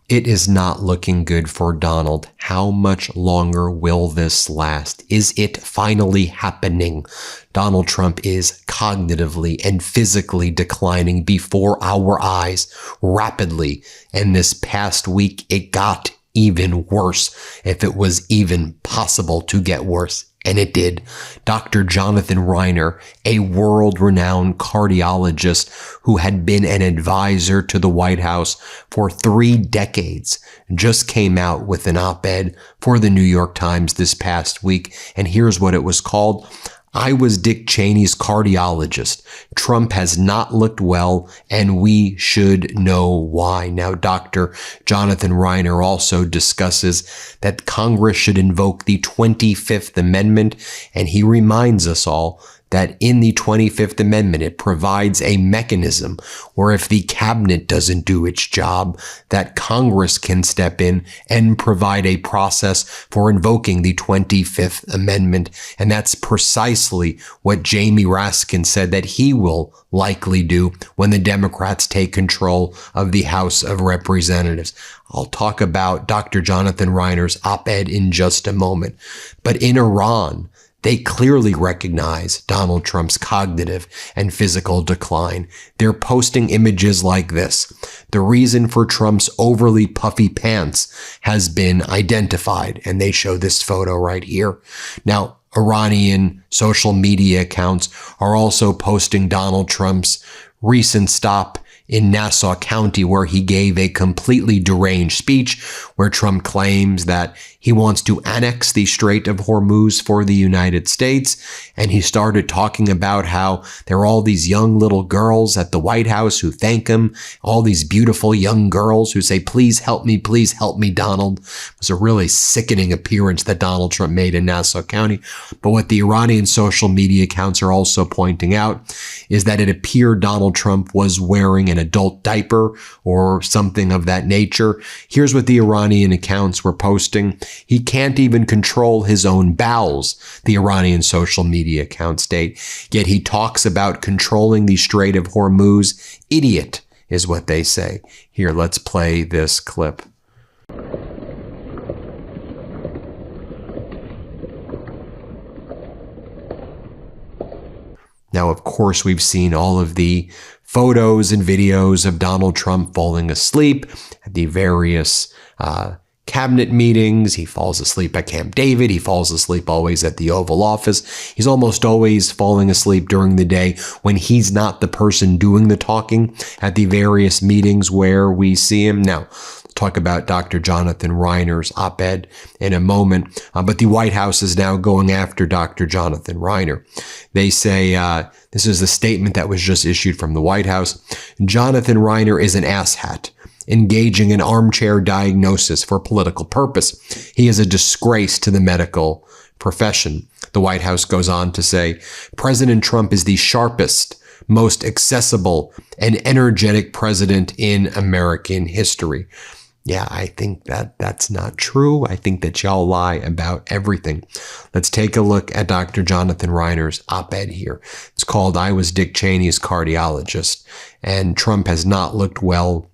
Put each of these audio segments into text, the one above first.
It is not looking good for Donald. How much longer will this last? Is it finally happening? Donald Trump is cognitively and physically declining before our eyes rapidly. And this past week, it got even worse, if it was even possible to get worse. And it did. Dr. Jonathan Reiner, a world-renowned cardiologist who had been an advisor to the White House for 3 decades, just came out with an op-ed for the New York Times this past week. And here's what it was called. I was Dick Cheney's cardiologist. Trump has not looked well, and we should know why. Now, Dr. Jonathan Reiner also discusses that Congress should invoke the 25th Amendment, and he reminds us all that in the 25th Amendment, it provides a mechanism where if the cabinet doesn't do its job, that Congress can step in and provide a process for invoking the 25th Amendment. And that's precisely what Jamie Raskin said that he will likely do when the Democrats take control of the House of Representatives. I'll talk about Dr. Jonathan Reiner's op-ed in just a moment. But in Iran, they clearly recognize Donald Trump's cognitive and physical decline. They're posting images like this. The reason for Trump's overly puffy pants has been identified, and they show this photo right here. Now, Iranian social media accounts are also posting Donald Trump's recent stop in Nassau County, where he gave a completely deranged speech where Trump claims that he wants to annex the Strait of Hormuz for the United States. And he started talking about how there are all these young little girls at the White House who thank him, all these beautiful young girls who say, please help me, Donald. It was a really sickening appearance that Donald Trump made in Nassau County. But what the Iranian social media accounts are also pointing out is that it appeared Donald Trump was wearing an adult diaper or something of that nature. Here's what the Iranian accounts were posting. He can't even control his own bowels, the Iranian social media accounts state. Yet he talks about controlling the Strait of Hormuz. Idiot is what they say. Here, let's play this clip. Now, of course, we've seen all of the photos and videos of Donald Trump falling asleep at the various cabinet meetings. He falls asleep at Camp David. He falls asleep always at the Oval Office. He's almost always falling asleep during the day when he's not the person doing the talking at the various meetings where we see him. Now, talk about Dr. Jonathan Reiner's op-ed in a moment, but the White House is now going after Dr. Jonathan Reiner. They say, this is the statement that was just issued from the White House. Jonathan Reiner is an asshat, engaging in armchair diagnosis for political purpose. He is a disgrace to the medical profession. The White House goes on to say, President Trump is the sharpest, most accessible, and energetic president in American history. Yeah, I think that that's not true. I think that y'all lie about everything. Let's take a look at Dr. Jonathan Reiner's op-ed here. It's called I Was Dick Cheney's Cardiologist, and Trump has not looked well,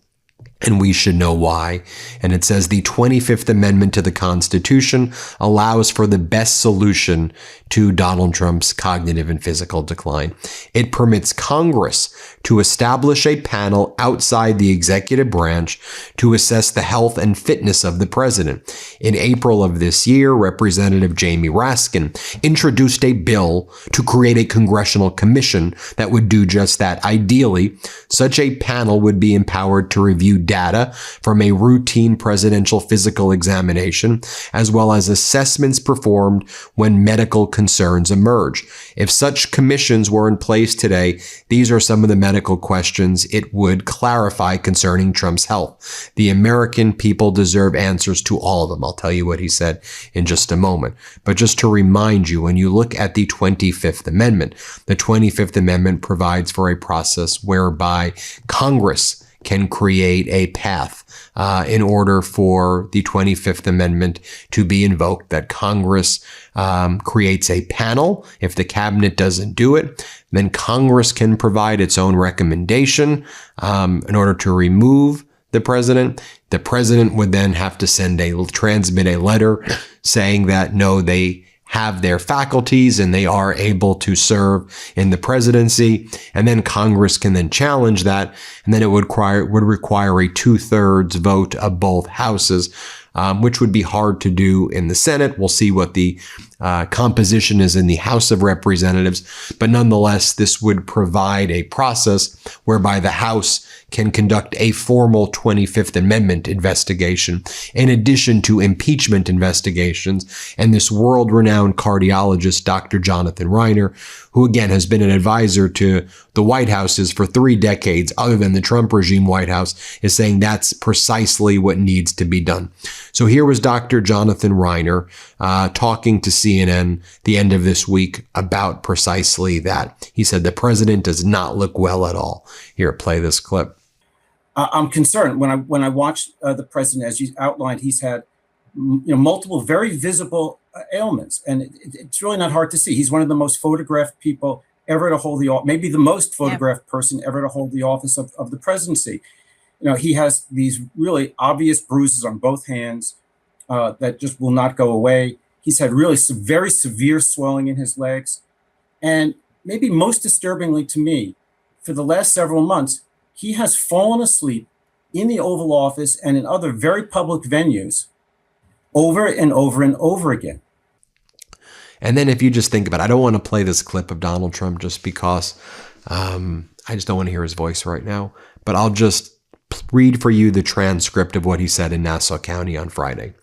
and we should know why. And it says the 25th Amendment to the Constitution allows for the best solution to Donald Trump's cognitive and physical decline. It permits Congress to establish a panel outside the executive branch to assess the health and fitness of the president. In April of this year, Representative Jamie Raskin introduced a bill to create a congressional commission that would do just that. Ideally, such a panel would be empowered to review data from a routine presidential physical examination, as well as assessments performed when medical concerns emerge. If such commissions were in place today, these are some of the medical questions it would clarify concerning Trump's health. The American people deserve answers to all of them. I'll tell you what he said in just a moment. But just to remind you, when you look at the 25th Amendment, the 25th Amendment provides for a process whereby Congress can create a path in order for the 25th Amendment to be invoked, that Congress creates a panel. If the cabinet doesn't do it, then Congress can provide its own recommendation in order to remove the president. The president would then have to transmit a letter saying that no, they have their faculties and they are able to serve in the presidency. And then Congress can then challenge that. And then it would require a 2/3 vote of both houses, which would be hard to do in the Senate. We'll see what the composition is in the House of Representatives. But nonetheless, this would provide a process whereby the House can conduct a formal 25th Amendment investigation in addition to impeachment investigations. And this world-renowned cardiologist, Dr. Jonathan Reiner, who again has been an advisor to the White Houses for 3 decades, other than the Trump regime White House, is saying that's precisely what needs to be done. So here was Dr. Jonathan Reiner talking to CNN the end of this week about precisely that. He said the president does not look well at all. Here, play this clip. I'm concerned when I watch the president, as you outlined. He's had multiple very visible ailments, and it's really not hard to see. He's one of the most photographed people ever to hold the office, maybe the most photographed person ever to hold the office of the presidency. He has these really obvious bruises on both hands that just will not go away. He's had really very severe swelling in his legs, and maybe most disturbingly to me, for the last several months, he has fallen asleep in the Oval Office and in other very public venues over and over and over again. And then if you just think about it, I don't want to play this clip of Donald Trump just because I just don't want to hear his voice right now. But I'll just read for you the transcript of what he said in Nassau County on Friday.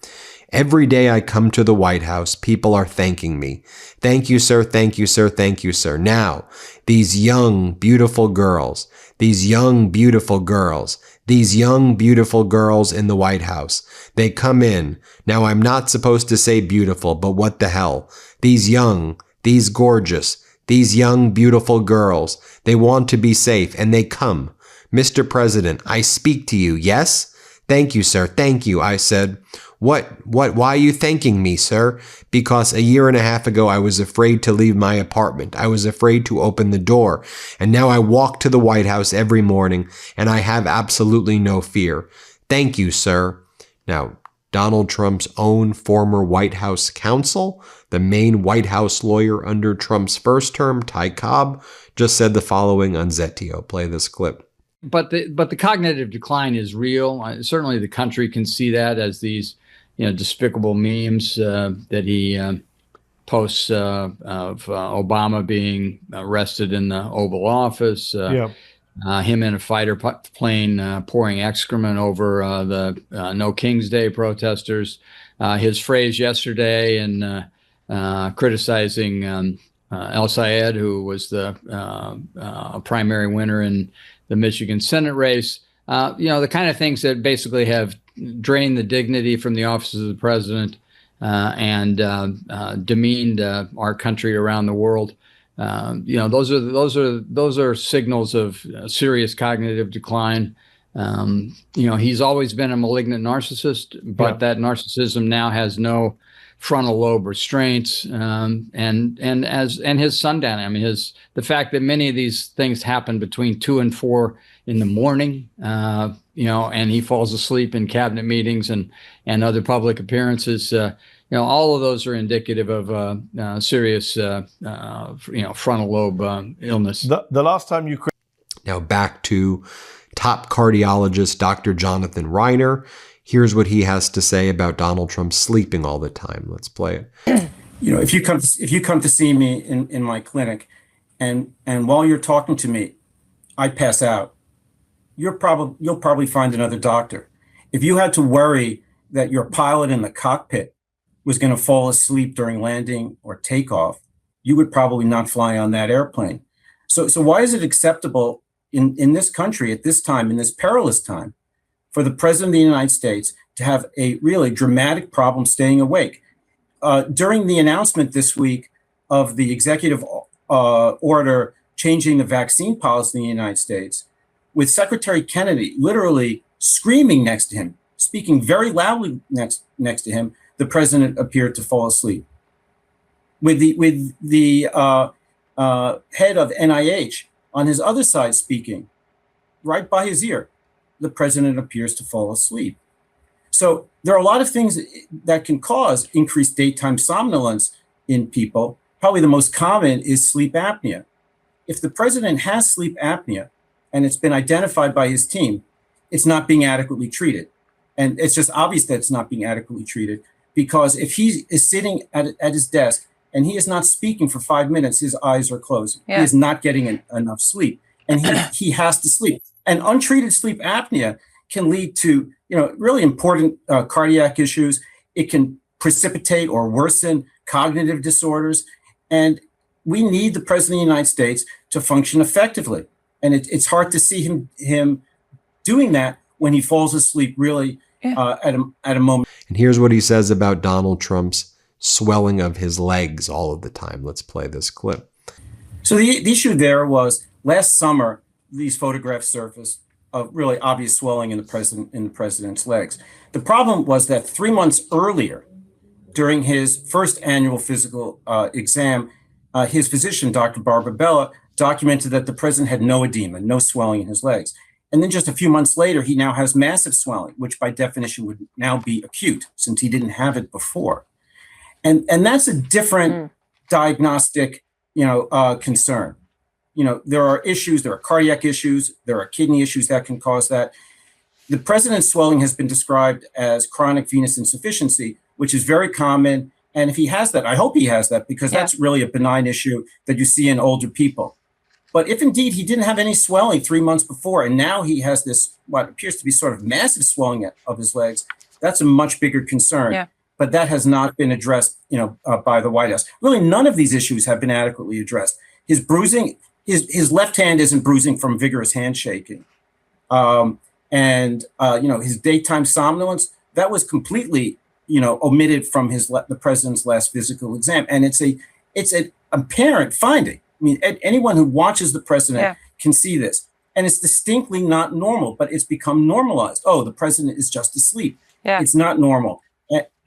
Every day I come to the White House, people are thanking me. Thank you, sir. Thank you, sir. Thank you, sir. Now, these young, beautiful girls, these young, beautiful girls in the White House, they come in. Now, I'm not supposed to say beautiful, but what the hell? These young, these gorgeous, these young, beautiful girls, they want to be safe and they come. Mr. President, I speak to you. Yes? Thank you, sir. Thank you. I said, why are you thanking me, sir? Because a year and a half ago, I was afraid to leave my apartment. I was afraid to open the door. And now I walk to the White House every morning and I have absolutely no fear. Thank you, sir. Now, Donald Trump's own former White House counsel, the main White House lawyer under Trump's first term, Ty Cobb, just said the following on Zetio. Play this clip. But the cognitive decline is real. Certainly the country can see that as these despicable memes that he posts of Obama being arrested in the Oval Office, him in a fighter plane pouring excrement over the No King's Day protesters, his phrase yesterday and criticizing El Sayed, who was the primary winner in the Michigan Senate race, the kind of things that basically have drained the dignity from the office of the president and demeaned our country around the world. Those are signals of serious cognitive decline. He's always been a malignant narcissist, but that narcissism now has no frontal lobe restraints, and his sundown. I mean, the fact that many of these things happen between 2 and 4 in the morning, and he falls asleep in cabinet meetings and other public appearances. All of those are indicative of serious, frontal lobe illness. The last time you now back to top cardiologist Dr. Jonathan Reiner. Here's what he has to say about Donald Trump sleeping all the time. Let's play it. If you come to see me in my clinic, and while you're talking to me, I pass out, you'll probably find another doctor. If you had to worry that your pilot in the cockpit was going to fall asleep during landing or takeoff, you would probably not fly on that airplane. So why is it acceptable in this country at this time, in this perilous time, for the president of the United States to have a really dramatic problem staying awake? During the announcement this week of the executive order changing the vaccine policy in the United States, with Secretary Kennedy literally screaming next to him, speaking very loudly next to him, the president appeared to fall asleep. With the head of NIH on his other side speaking, right by his ear, the president appears to fall asleep. So there are a lot of things that can cause increased daytime somnolence in people. Probably the most common is sleep apnea. If the president has sleep apnea and it's been identified by his team, it's not being adequately treated. And it's just obvious that it's not being adequately treated, because if he is sitting at his desk and he is not speaking for 5 minutes, his eyes are closing. Yeah. He is not getting enough sleep, and he has to sleep. And untreated sleep apnea can lead to, really important cardiac issues. It can precipitate or worsen cognitive disorders. And we need the president of the United States to function effectively. And it's hard to see him doing that when he falls asleep really at a moment. And here's what he says about Donald Trump's swelling of his legs all of the time. Let's play this clip. So the issue there was last summer, these photographs surfaced of really obvious swelling in the president's legs. The problem was that 3 months earlier, during his first annual physical exam, his physician, Dr. Barbara Bella, documented that the president had no edema, no swelling in his legs. And then just a few months later, he now has massive swelling, which by definition would now be acute, since he didn't have it before. And that's a different diagnostic, concern. There are issues, there are cardiac issues, there are kidney issues that can cause that. The president's swelling has been described as chronic venous insufficiency, which is very common. And if he has that, I hope he has that, because that's really a benign issue that you see in older people. But if indeed he didn't have any swelling 3 months before, and now he has this, what appears to be sort of massive swelling of his legs, that's a much bigger concern. Yeah. But that has not been addressed, by the White House. Really, none of these issues have been adequately addressed. His bruising, his left hand isn't bruising from vigorous handshaking. His daytime somnolence, that was completely, omitted from the president's last physical exam. And it's an apparent finding. I mean, anyone who watches the president can see this. And it's distinctly not normal, but it's become normalized. Oh, the president is just asleep. Yeah. It's not normal.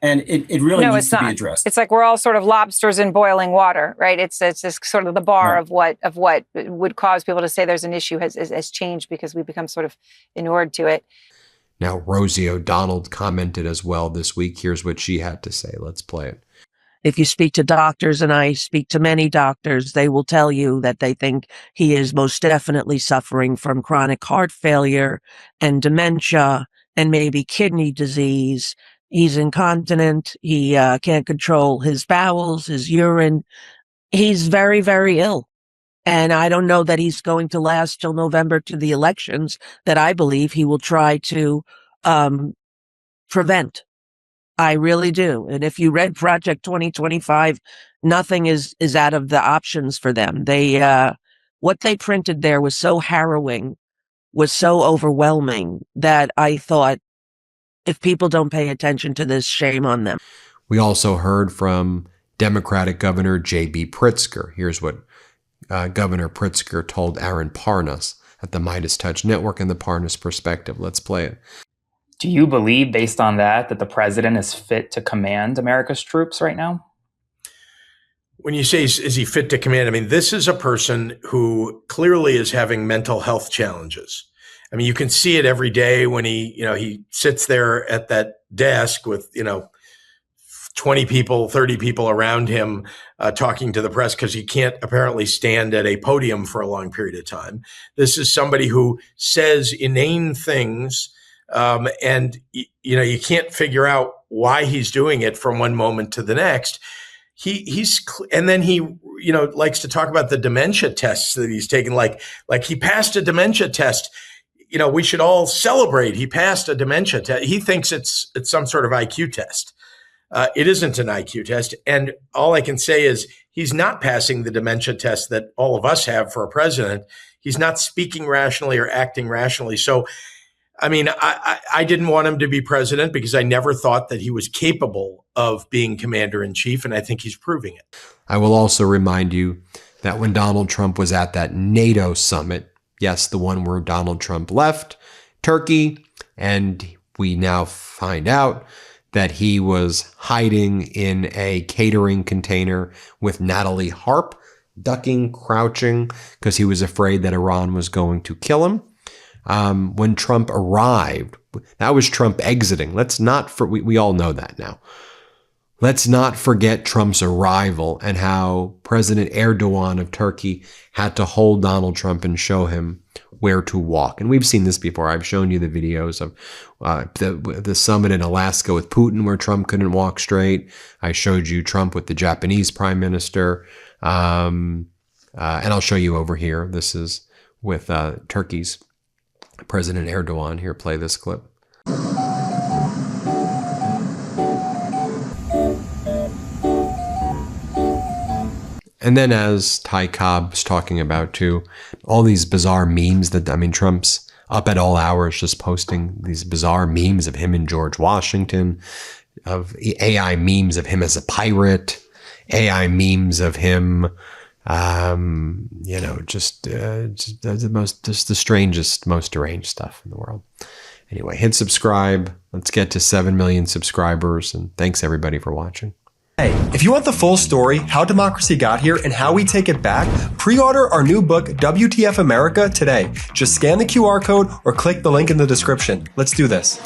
And it really needs to be addressed. It's like we're all sort of lobsters in boiling water, right? It's just sort of the bar of what would cause people to say there's an issue has changed, because we become sort of inured to it. Now, Rosie O'Donnell commented as well this week. Here's what she had to say. Let's play it. If you speak to doctors, and I speak to many doctors, they will tell you that they think he is most definitely suffering from chronic heart failure and dementia and maybe kidney disease. He's incontinent. He can't control his bowels, his urine. He's very, very ill. And I don't know that he's going to last till November to the elections that I believe he will try to prevent. I really do. And if you read Project 2025, nothing is out of the options for them. What they printed there was so harrowing, was so overwhelming, that I thought, if people don't pay attention to this, shame on them. We also heard from Democratic Governor J.B. Pritzker. Here's what Governor Pritzker told Aaron Parnas at the MeidasTouch Network and the Parnas Perspective. Let's play it. Do you believe, based on that the president is fit to command America's troops right now? When you say, is he fit to command? I mean, this is a person who clearly is having mental health challenges. I mean, you can see it every day when he sits there at that desk with, 20 people, 30 people around him talking to the press, because he can't apparently stand at a podium for a long period of time. This is somebody who says inane things, and you can't figure out why he's doing it from one moment to the next. And then he likes to talk about the dementia tests that he's taken, like he passed a dementia test. We should all celebrate. He passed a dementia test. He thinks it's some sort of IQ test. It isn't an IQ test. And all I can say is he's not passing the dementia test that all of us have for a president. He's not speaking rationally or acting rationally. So, I mean, I didn't want him to be president because I never thought that he was capable of being commander in chief. And I think he's proving it. I will also remind you that when Donald Trump was at that NATO summit, yes, the one where Donald Trump left Turkey, and we now find out that he was hiding in a catering container with Natalie Harp, ducking, crouching, because he was afraid that Iran was going to kill him. When Trump arrived That was Trump exiting. Let's not we all know that now. Let's not forget Trump's arrival and how President Erdogan of Turkey had to hold Donald Trump and show him where to walk. And we've seen this before. I've shown you the videos of the summit in Alaska with Putin where Trump couldn't walk straight. I showed you Trump with the Japanese prime minister. And I'll show you over here. This is with Turkey's President Erdogan. Here, play this clip. And then, as Ty Cobb was talking about too, all these bizarre memes that, I mean, Trump's up at all hours just posting these bizarre memes of him and George Washington, of AI memes of him as a pirate, AI memes of him, just the strangest, most deranged stuff in the world. Anyway, hit subscribe. Let's get to 7 million subscribers. And thanks everybody for watching. Hey, if you want the full story, how democracy got here and how we take it back, pre-order our new book, WTF America, today. Just scan the QR code or click the link in the description. Let's do this.